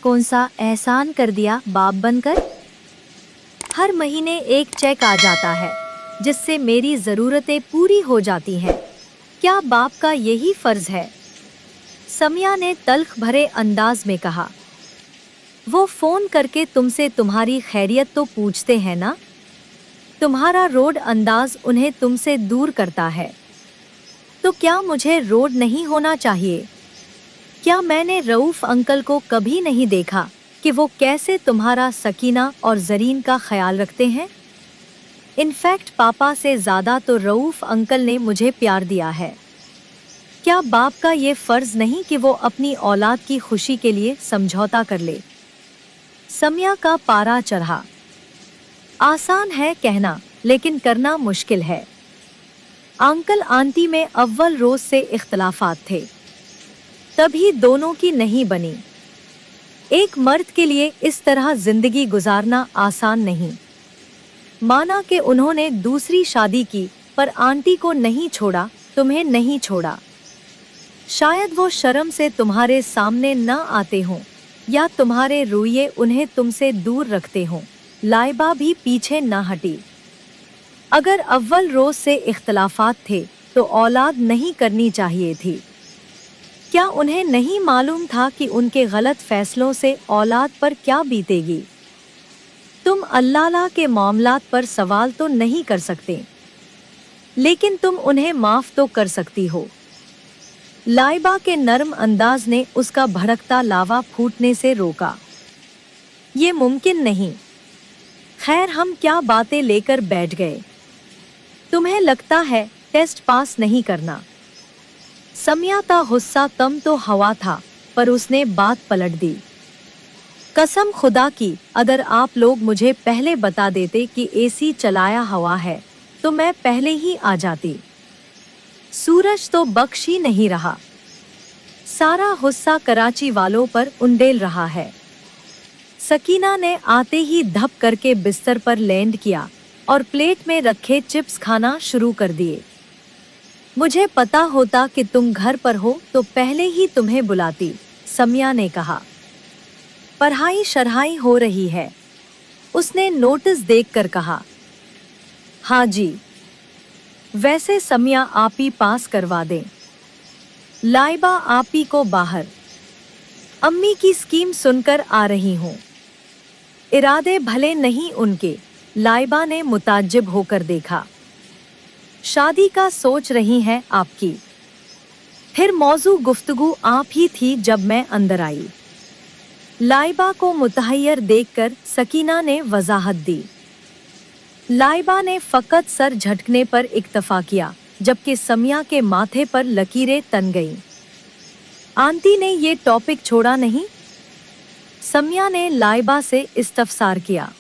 कौन सा एहसान कर दिया बाप बनकर। हर महीने एक चेक आ जाता है जिससे मेरी ज़रूरतें पूरी हो जाती हैं। क्या बाप का यही फर्ज है? समिया ने तल्ख भरे अंदाज में कहा। वो फोन करके तुमसे तुम्हारी खैरियत तो पूछते हैं ना? तुम्हारा रोड अंदाज उन्हें तुमसे दूर करता है। तो क्या मुझे रोड नहीं होना चाहिए? क्या मैंने रऊफ अंकल को कभी नहीं देखा कि वो कैसे तुम्हारा सकीना और जरीन का ख्याल रखते हैं? इनफैक्ट पापा से ज़्यादा तो रऊफ अंकल ने मुझे प्यार दिया है। क्या बाप का ये फ़र्ज़ नहीं कि वो अपनी औलाद की खुशी के लिए समझौता कर ले? समिया का पारा चढ़ा। आसान है कहना, लेकिन करना मुश्किल है। अंकल आंटी में अव्वल रोज से इख्तलाफात थे, तभी दोनों की नहीं बनी। एक मर्द के लिए इस तरह जिंदगी गुजारना आसान नहीं। माना कि उन्होंने दूसरी शादी की, पर आंटी को नहीं छोड़ा, तुम्हें नहीं छोड़ा। शायद वो शर्म से तुम्हारे सामने न आते हों, या तुम्हारे रोइये उन्हें तुमसे दूर रखते हों। लाइबा भी पीछे न हटी। अगर अव्वल रोज से इख्तलाफात थे तो औलाद नहीं करनी चाहिए थी। क्या उन्हें नहीं मालूम था कि उनके गलत फैसलों से औलाद पर क्या बीतेगी? तुम अल्लाह के मामलात पर सवाल तो नहीं कर सकते, लेकिन तुम उन्हें माफ तो कर सकती हो। लाइबा के नरम अंदाज ने उसका भड़कता लावा फूटने से रोका। ये मुमकिन नहीं। खैर, हम क्या बातें लेकर बैठ गए। तुम्हें लगता है टेस्ट पास नहीं करना? समिया का गुस्सा कम तो हवा था, पर उसने बात पलट दी। कसम खुदा की, अगर आप लोग मुझे पहले बता देते कि एसी चलाया हुआ है तो मैं पहले ही आ जाती। सूरज तो बख्श ही नहीं रहा। सारा गुस्सा कराची वालों पर उंडेल रहा है। सकीना ने आते ही धप करके बिस्तर पर लैंड किया और प्लेट में रखे चिप्स खाना शुरू कर दिए। मुझे पता होता कि तुम घर पर हो तो पहले ही तुम्हें बुलाती, समिया ने कहा। पढ़ाई शरहाई हो रही है, उसने नोटिस देखकर कहा। हाँ जी। वैसे समिया आप ही पास करवा दें। लाइबा आप ही को बाहर। अम्मी की स्कीम सुनकर आ रही हूँ। इरादे भले नहीं उनके, लाइबा ने मुताज्जिब होकर देखा। शादी का सोच रही हैं आपकी? फिर मौजू गुफ्तगू आप ही थी जब मैं अंदर आई। लाइबा को मुतहैयर देखकर सकीना ने वजाहत दी। लाइबा ने फकत सर झटकने पर इक्तफा किया, जबकि समिया के माथे पर लकीरें तन गईं। आंटी ने ये टॉपिक छोड़ा नहीं? समिया ने लाइबा से इस्तफसार किया।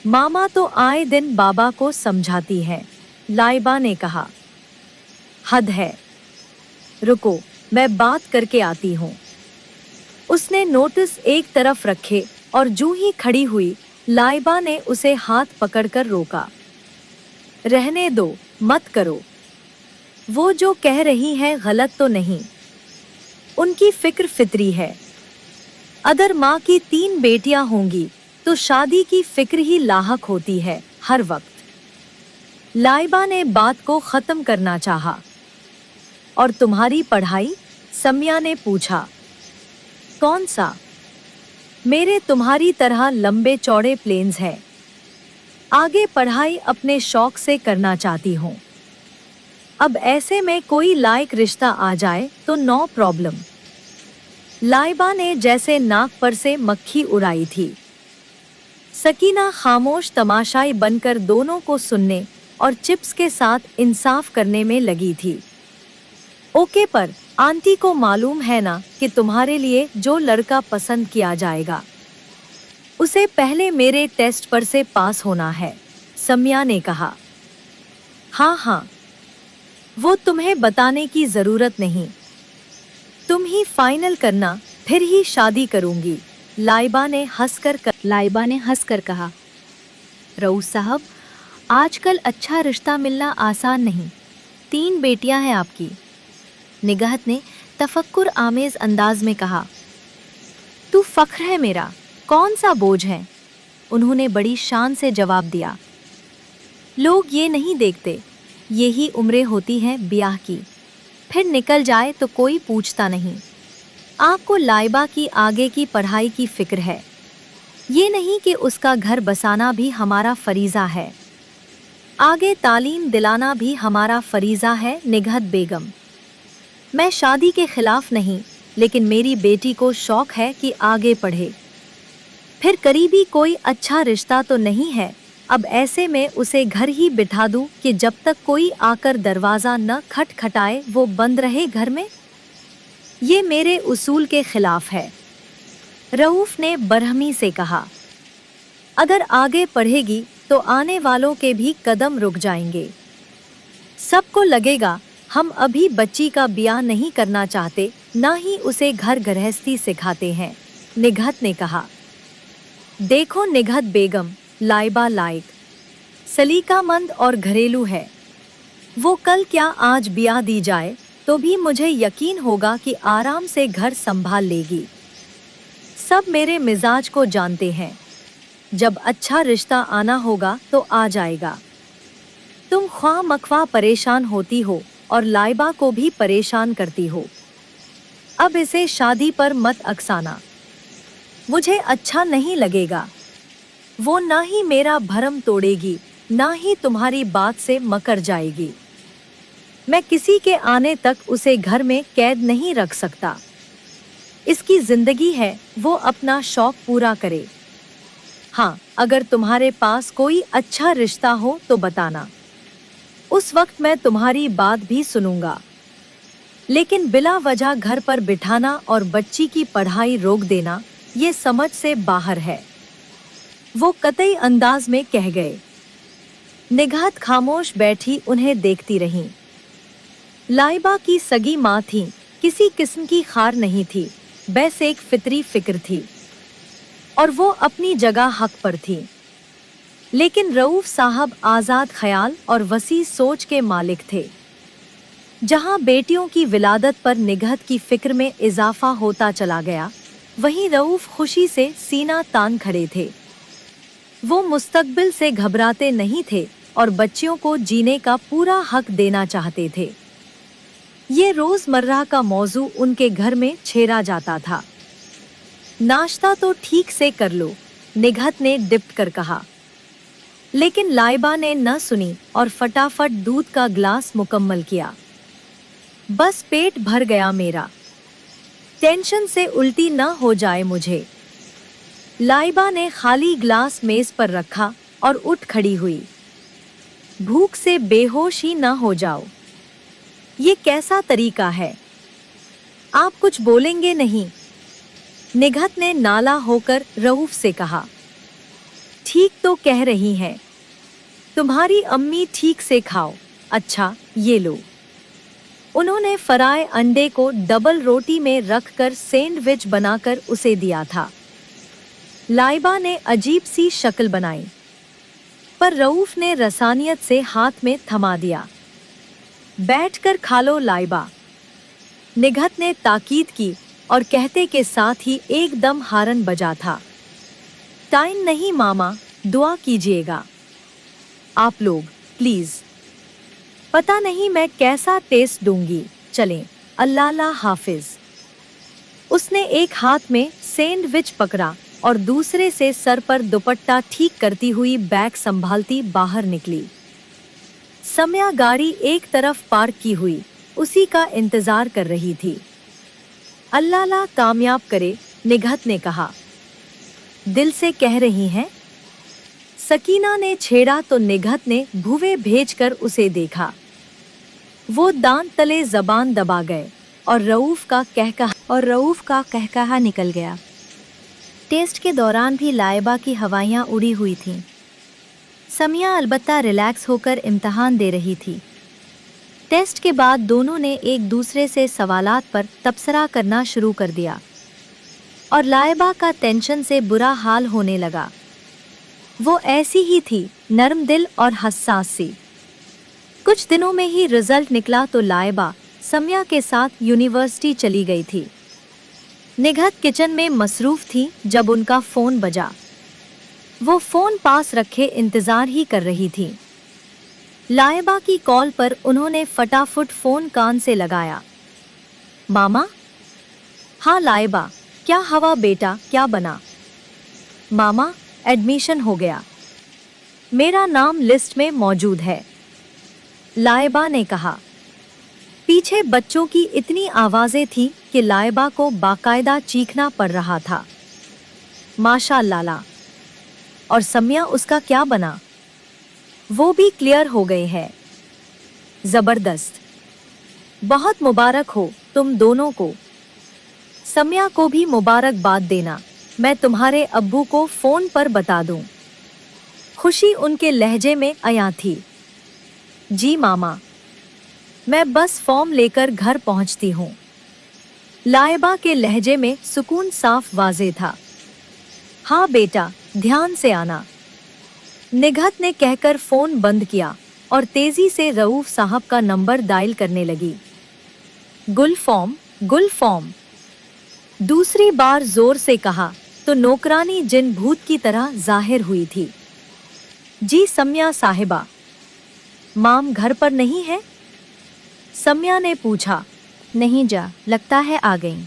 मामा तो आए दिन बाबा को समझाती हैं, लाइबा ने कहा। हद है। रुको, मैं बात करके आती हूँ। उसने नोटिस एक तरफ रखे और जूं ही खड़ी हुई, लाइबा ने उसे हाथ पकड़कर रोका। रहने दो, मत करो। वो जो कह रही हैं गलत तो नहीं। उनकी फिक्र फितरी है। अगर माँ की 3 बेटियां होंगी तो शादी की फिक्र ही लाहक होती है हर वक्त। लाइबा ने बात को खत्म करना चाहा। और तुम्हारी पढ़ाई? समिया ने पूछा। कौन सा? मेरे तुम्हारी तरह लंबे चौड़े प्लेन्स हैं। आगे पढ़ाई अपने शौक से करना चाहती हूँ। अब ऐसे में कोई लायक रिश्ता आ जाए तो नो प्रॉब्लम। लाइबा ने जैसे नाक पर से मक्खी उड़ाई थी। सकीना खामोश तमाशाई बनकर दोनों को सुनने और चिप्स के साथ इंसाफ करने में लगी थी। ओके, पर आंटी को मालूम है ना कि तुम्हारे लिए जो लड़का पसंद किया जाएगा उसे पहले मेरे टेस्ट पर से पास होना है, समिया ने कहा। हाँ हाँ, वो तुम्हें बताने की जरूरत नहीं। तुम ही फाइनल करना, फिर ही शादी करूंगी, लाइबा ने हंसकर कहा। रऊस साहब, आजकल अच्छा रिश्ता मिलना आसान नहीं। 3 बेटियां हैं आपकी, निगाहत ने तफक्कुर आमेज अंदाज में कहा। तू फख्र है मेरा, कौन सा बोझ है, उन्होंने बड़ी शान से जवाब दिया। लोग ये नहीं देखते, यही उम्रें होती हैं ब्याह की, फिर निकल जाए तो कोई पूछता नहीं। आपको लाइबा की आगे की पढ़ाई की फिक्र है, ये नहीं कि उसका घर बसाना भी हमारा फरीज़ा है, आगे तालीम दिलाना भी हमारा फरीज़ा है। निगहत बेगम, मैं शादी के खिलाफ नहीं, लेकिन मेरी बेटी को शौक है कि आगे पढ़े। फिर करीबी कोई अच्छा रिश्ता तो नहीं है, अब ऐसे में उसे घर ही बिठा दूं कि जब तक कोई आकर दरवाज़ा न खटखटाए वो बंद रहे घर में? ये मेरे उसूल के खिलाफ है। रऊफ ने बरहमी से कहा, अगर आगे पढ़ेगी तो आने वालों के भी कदम रुक जाएंगे। सबको लगेगा हम अभी बच्ची का ब्याह नहीं करना चाहते, ना ही उसे घर गृहस्थी सिखाते हैं। निगहत ने कहा, देखो निगहत बेगम, लाइबा लायक, सलीकामंद और घरेलू है। वो कल क्या आज ब्याह दी जाए तो भी मुझे यकीन होगा कि आराम से घर संभाल लेगी। सब मेरे मिजाज को जानते हैं, जब अच्छा रिश्ता आना होगा तो आ जाएगा। तुम ख्वाह मख्वाह परेशान होती हो और लाइबा को भी परेशान करती हो। अब इसे शादी पर मत अकसाना, मुझे अच्छा नहीं लगेगा। वो ना ही मेरा भरम तोड़ेगी, ना ही तुम्हारी बात से मकर जाएगी। मैं किसी के आने तक उसे घर में कैद नहीं रख सकता। इसकी जिंदगी है, वो अपना शौक पूरा करे। हाँ, अगर तुम्हारे पास कोई अच्छा रिश्ता हो तो बताना, उस वक्त मैं तुम्हारी बात भी सुनूंगा। लेकिन बिला वजह घर पर बिठाना और बच्ची की पढ़ाई रोक देना, ये समझ से बाहर है। वो कतई अंदाज में कह गए। निगहत खामोश बैठी उन्हें देखती रहीं। लाइबा की सगी माँ थी, किसी किस्म की खार नहीं थी, बस एक फितरी फिक्र थी, और वो अपनी जगह हक पर थी। लेकिन रऊफ साहब आज़ाद ख्याल और वसी सोच के मालिक थे। जहाँ बेटियों की विलादत पर निगहत की फिक्र में इजाफा होता चला गया, वहीं रऊफ खुशी से सीना तान खड़े थे। वो मुस्तकबिल से घबराते नहीं थे और बच्चियों को जीने का पूरा हक देना चाहते थे। ये रोज़मर्रा का मौजू उनके घर में छेड़ा जाता था। नाश्ता तो ठीक से कर लो, निगहत ने डिप्ट कर कहा। लेकिन लाइबा ने न सुनी और फटाफट दूध का ग्लास मुकम्मल किया। बस पेट भर गया मेरा, टेंशन से उल्टी न हो जाए मुझे। लाइबा ने खाली ग्लास मेज पर रखा और उठ खड़ी हुई। भूख से बेहोश ही न हो जाओ, ये कैसा तरीका है? आप कुछ बोलेंगे नहीं? निगहत ने नाला होकर रऊफ से कहा। ठीक तो कह रही हैं, तुम्हारी अम्मी, ठीक से खाओ। अच्छा ये लो। उन्होंने फराए अंडे को डबल रोटी में रखकर सैंडविच बनाकर उसे दिया था। लाइबा ने अजीब सी शक्ल बनाई, पर रऊफ ने रसानियत से हाथ में थमा दिया। बैठकर खा लो लाइबा, निगहत ने ताकीद की और कहते के साथ ही एकदम हारन बजा था। टाइम नहीं मामा, दुआ कीजिएगा आप लोग प्लीज, पता नहीं मैं कैसा टेस्ट दूंगी। चलें, अल्लाह हाफिज। उसने एक हाथ में सैंडविच पकड़ा और दूसरे से सर पर दुपट्टा ठीक करती हुई बैग संभालती बाहर निकली। सम्या गाड़ी एक तरफ पार्क की हुई उसी का इंतजार कर रही थी। अल्लाह कामयाब करे, निगहत ने कहा। दिल से कह रही हैं? सकीना ने छेड़ा तो निगहत ने भुवे भेजकर उसे देखा। वो दांत तले जबान दबा गए और रऊफ का कहकहा निकल गया। टेस्ट के दौरान भी लाइबा की हवाइयाँ उड़ी हुई थीं। समिया अलबत्ता रिलैक्स होकर इम्तिहान दे रही थी। टेस्ट के बाद दोनों ने एक दूसरे से सवालात पर तबसरा करना शुरू कर दिया और लाइबा का टेंशन से बुरा हाल होने लगा। वो ऐसी ही थी, नरम दिल और हसास सी। कुछ दिनों में ही रिजल्ट निकला तो लाइबा समिया के साथ यूनिवर्सिटी चली गई थी। निगहत किचन में मसरूफ थी जब उनका फोन बजा। वो फोन पास रखे इंतजार ही कर रही थी। लाइबा की कॉल पर उन्होंने फटाफट फोन कान से लगाया। मामा? हाँ लाइबा, क्या हवा बेटा, क्या बना? मामा, एडमिशन हो गया। मेरा नाम लिस्ट में मौजूद है, लाइबा ने कहा। पीछे बच्चों की इतनी आवाजें थीं कि लाइबा को बाकायदा चीखना पड़ रहा था। माशाअल्लाह। और सम्या, उसका क्या बना? वो भी क्लियर हो गए हैं। जबरदस्त, बहुत मुबारक हो तुम दोनों को। सम्या को भी मुबारकबाद देना, मैं तुम्हारे अब्बू को फोन पर बता दूं। खुशी उनके लहजे में आया थी। जी मामा, मैं बस फॉर्म लेकर घर पहुंचती हूँ। लाइबा के लहजे में सुकून साफ वाजे था। हाँ बेटा, ध्यान से आना, निगहत ने कहकर फोन बंद किया और तेजी से रऊफ साहब का नंबर डायल करने लगी। गुलफॉर्म, गुलफॉर्म, दूसरी बार जोर से कहा तो नौकरानी जिन भूत की तरह जाहिर हुई थी। जी सम्या साहिबा, माम घर पर नहीं है? सम्या ने पूछा। नहीं जा, लगता है आ गई।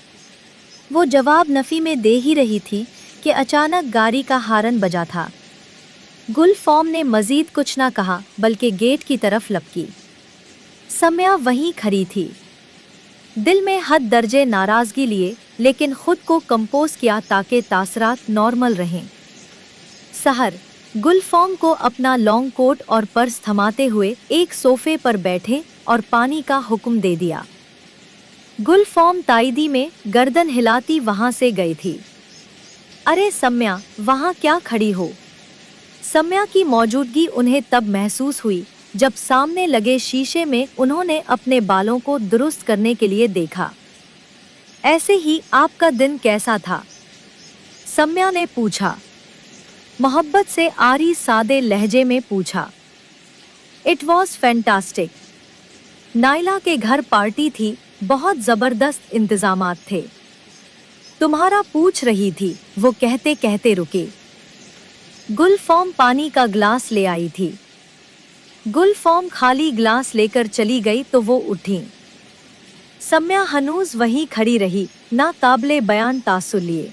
वो जवाब नफी में दे ही रही थी कि अचानक गाड़ी का हारन बजा था। गुलफॉर्म ने मजीद कुछ ना कहा बल्कि गेट की तरफ लपकी। सम्या वहीं खड़ी थी, दिल में हद दर्जे नाराजगी लिए, लेकिन खुद को कंपोज किया ताकि तासरात नॉर्मल रहें। सहर गुलफॉर्म को अपना लॉन्ग कोट और पर्स थमाते हुए एक सोफे पर बैठे और पानी का हुक्म दे दिया। गुलफॉर्म ताइदी में गर्दन हिलाती वहां से गई थी। अरे सम्या, वहां क्या खड़ी हो? सम्या की मौजूदगी उन्हें तब महसूस हुई जब सामने लगे शीशे में उन्होंने अपने बालों को दुरुस्त करने के लिए देखा। ऐसे ही आपका दिन कैसा था? सम्या ने पूछा। मोहब्बत से आरी सादे लहजे में पूछा। It was fantastic. नाइला के घर पार्टी थी, बहुत जबरदस्त इंतजामात थे। तुम्हारा पूछ रही थी, वो कहते कहते रुके। गुलफॉर्म पानी का ग्लास ले आई थी। गुलफॉर्म खाली ग्लास लेकर चली गई तो वो उठी। सम्या हनूज वहीं खड़ी रही, ना काबिले बयान तासुर लिए।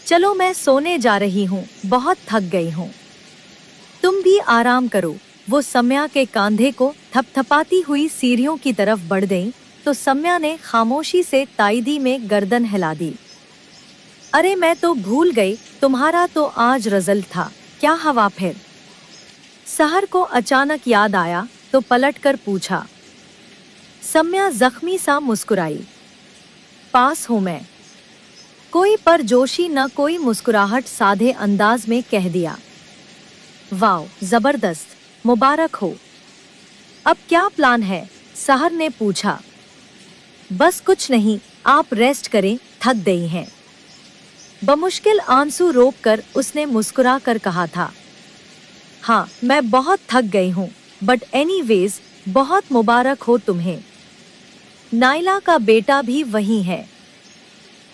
चलो मैं सोने जा रही हूँ, बहुत थक गई हूँ। तुम भी आराम करो। वो सम्या के कंधे को थपथपाती हुई सीढ़ियों की तरफ बढ़ गई तो सम्या ने खामोशी से ताइदी में गर्दन हिला दी। अरे मैं तो भूल गई, तुम्हारा तो आज रिजल्ट था, क्या हवा फिर? सहर को अचानक याद आया तो पलटकर पूछा। सम्या जख्मी सा मुस्कुराई। पास हूं मैं। कोई परजोशी न कोई मुस्कुराहट साधे अंदाज में कह दिया। वाओ, जबरदस्त, मुबारक हो। अब क्या प्लान है? सहर ने पूछा। बस कुछ नहीं, आप रेस्ट करें, थक गई हैं। बमुश्किल आंसू रोककर उसने मुस्कुरा कर कहा था। हाँ, मैं बहुत थक गई हूँ, बट एनीवेज बहुत मुबारक हो तुम्हें। नाइला का बेटा भी वही है।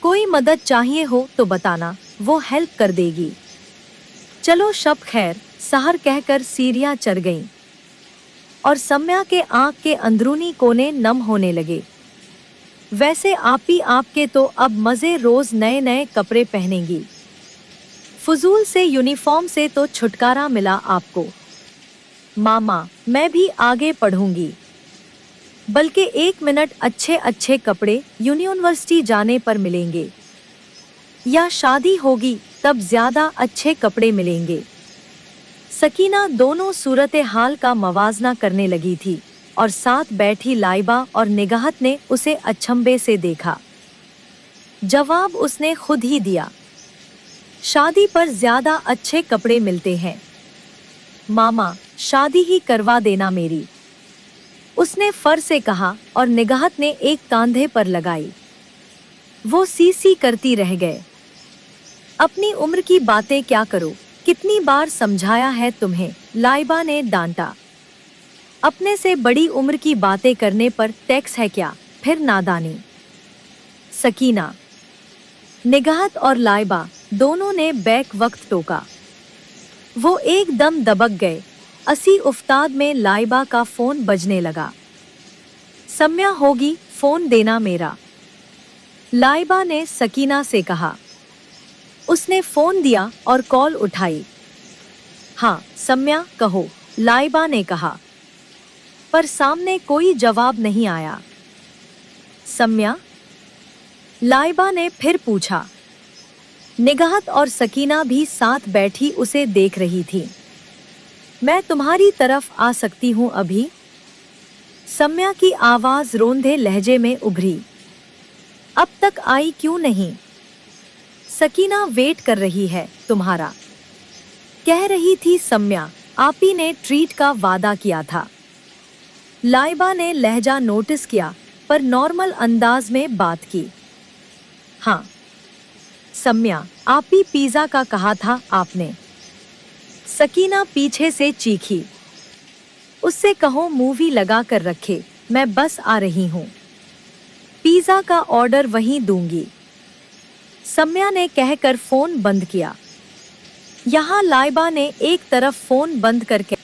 कोई मदद चाहिए हो तो बताना, वो हेल्प कर देगी। चलो शब खैर, सहर कहकर सीढ़ियां चढ़ गईं और सम्या के आंख के अंदरूनी कोने नम होने लगे। वैसे आपी आपके तो अब मजे रोज नए नए कपड़े पहनेंगी। फजूल से यूनिफॉर्म से तो छुटकारा मिला आपको। मामा, मैं भी आगे पढ़ूंगी। बल्कि 1 मिनट, अच्छे अच्छे कपड़े यूनिवर्सिटी जाने पर मिलेंगे या शादी होगी तब ज्यादा अच्छे कपड़े मिलेंगे। सकीना दोनों सूरत हाल का मवाजना करने लगी थी और साथ बैठी लाइबा और निगाहत ने उसे अचंभे से देखा। जवाब उसने खुद ही दिया। शादी पर ज्यादा अच्छे कपड़े मिलते हैं। मामा, शादी ही करवा देना मेरी, उसने फर से कहा और निगाहत ने एक कांधे पर लगाई। वो सी करती रह गए। अपनी उम्र की बातें क्या करो, कितनी बार समझाया है तुम्हें, लाइबा ने डांटा। अपने से बड़ी उम्र की बातें करने पर टैक्स है क्या, फिर नादानी। सकीना, निगाहत और लाइबा दोनों ने बैक वक्त टोका। वो एकदम दबक गए। असी उफ्ताद में लाइबा का फोन बजने लगा। सम्या होगी, फोन देना मेरा, लाइबा ने सकीना से कहा। उसने फोन दिया और कॉल उठाई। हाँ सम्या कहो, लाइबा ने कहा, पर सामने कोई जवाब नहीं आया। सम्या, लाइबा ने फिर पूछा। निगाहत और सकीना भी साथ बैठी उसे देख रही थी। मैं तुम्हारी तरफ आ सकती हूँ अभी? सम्या की आवाज रोंधे लहजे में उभरी। अब तक आई क्यों नहीं? सकीना वेट कर रही है तुम्हारा, कह रही थी सम्या। आपी ने ट्रीट का वादा किया था। लाइबा ने लहजा नोटिस किया पर नॉर्मल अंदाज में बात की। हाँ सम्या, आपी पिज़्ज़ा का कहा था आपने। सकीना पीछे से चीखी। उससे कहो मूवी लगा कर रखे, मैं बस आ रही हूँ। पिज़्ज़ा का ऑर्डर वहीं दूंगी, सम्या ने कहकर फोन बंद किया। यहाँ लाइबा ने एक तरफ फोन बंद करके